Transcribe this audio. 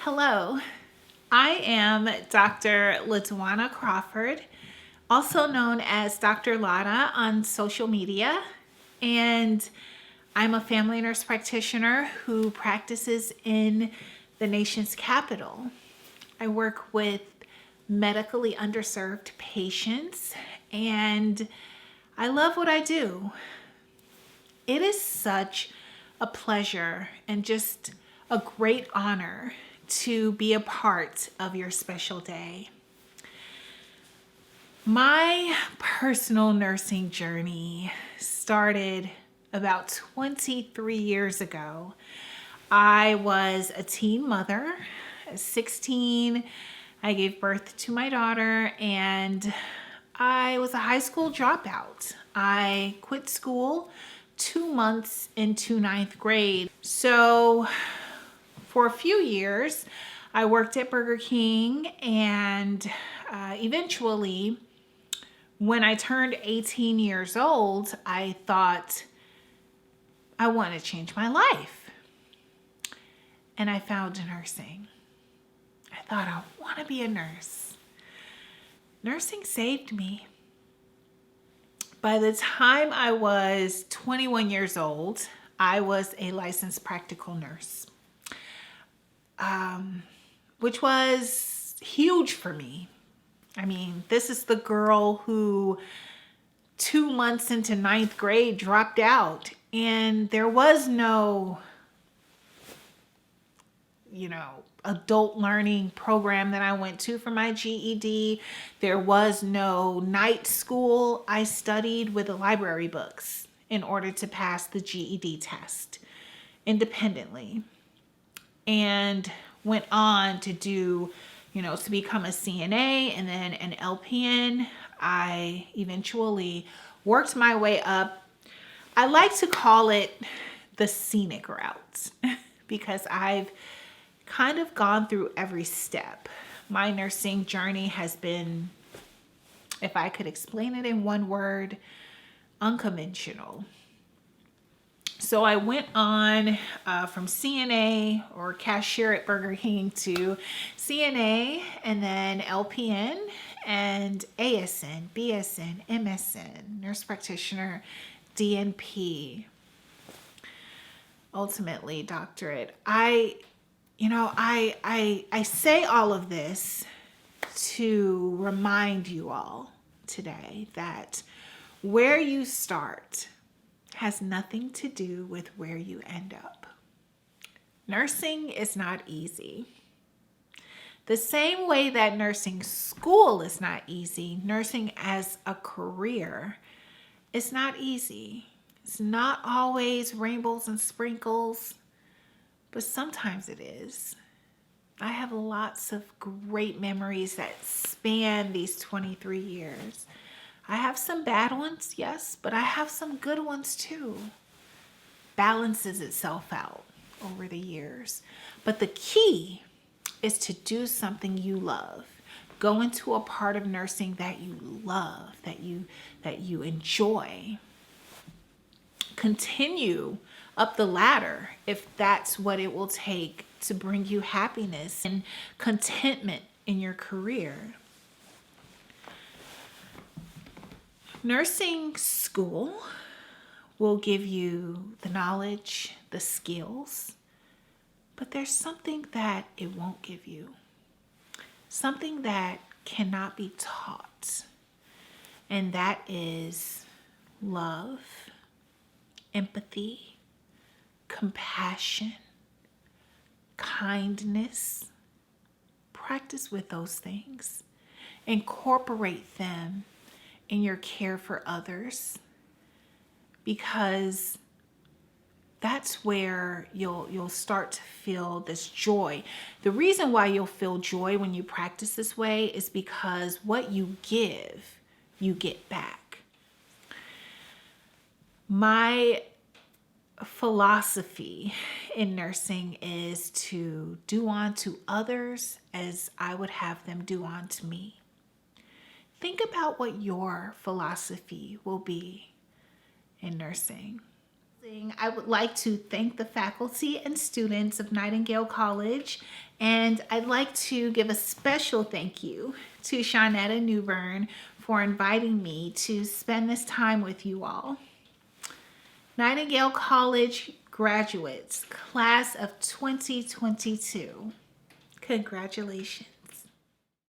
Hello, I am Dr. Lana Crawford, also known as Dr. Lada on social media, and I'm a family nurse practitioner who practices in the nation's capital. I work with medically underserved patients, and I love what I do. It is such a pleasure and just a great honor to be a part of your special day. My personal nursing journey started about 23 years ago. I was a teen mother. At 16, I gave birth to my daughter, and I was a high school dropout. I quit school 2 months into ninth grade. So for a few years, I worked at Burger King, and eventually, when I turned 18 years old, I thought I want to change my life. And I found nursing. I thought I want to be a nurse. Nursing saved me. By the time I was 21 years old, I was a licensed practical nurse, which was huge for me. I mean, this is the girl who 2 months into ninth grade dropped out, and there was no, adult learning program that I went to for my GED. There was no night school. I studied with the library books in order to pass the GED test independently, and went on to do, to become a CNA and then an LPN. I eventually worked my way up. I like to call it the scenic route because I've kind of gone through every step. My nursing journey has been, if I could explain it in one word, unconventional. So I went on from CNA or cashier at Burger King to CNA, and then LPN and ASN, BSN, MSN, nurse practitioner, DNP, ultimately doctorate. I say all of this to remind you all today that where you start has nothing to do with where you end up. Nursing is not easy. The same way that nursing school is not easy, nursing as a career is not easy. It's not always rainbows and sprinkles, but sometimes it is. I have lots of great memories that span these 23 years. I have some bad ones, yes, but I have some good ones too. Balances itself out over the years. But the key is to do something you love. Go into a part of nursing that you love, that you enjoy. Continue up the ladder if that's what it will take to bring you happiness and contentment in your career. Nursing school will give you the knowledge, the skills, but there's something that it won't give you. Something that cannot be taught, and that is love, empathy, compassion, kindness. Practice with those things. Incorporate them in your care for others, because that's where you'll start to feel this joy. The reason why you'll feel joy when you practice this way is because what you give, you get back. My philosophy in nursing is to do unto others as I would have them do unto me. Think about what your philosophy will be in nursing. I would like to thank the faculty and students of Nightingale College, and I'd like to give a special thank you to Shaunetta Newbury for inviting me to spend this time with you all. Nightingale College graduates, class of 2022. Congratulations.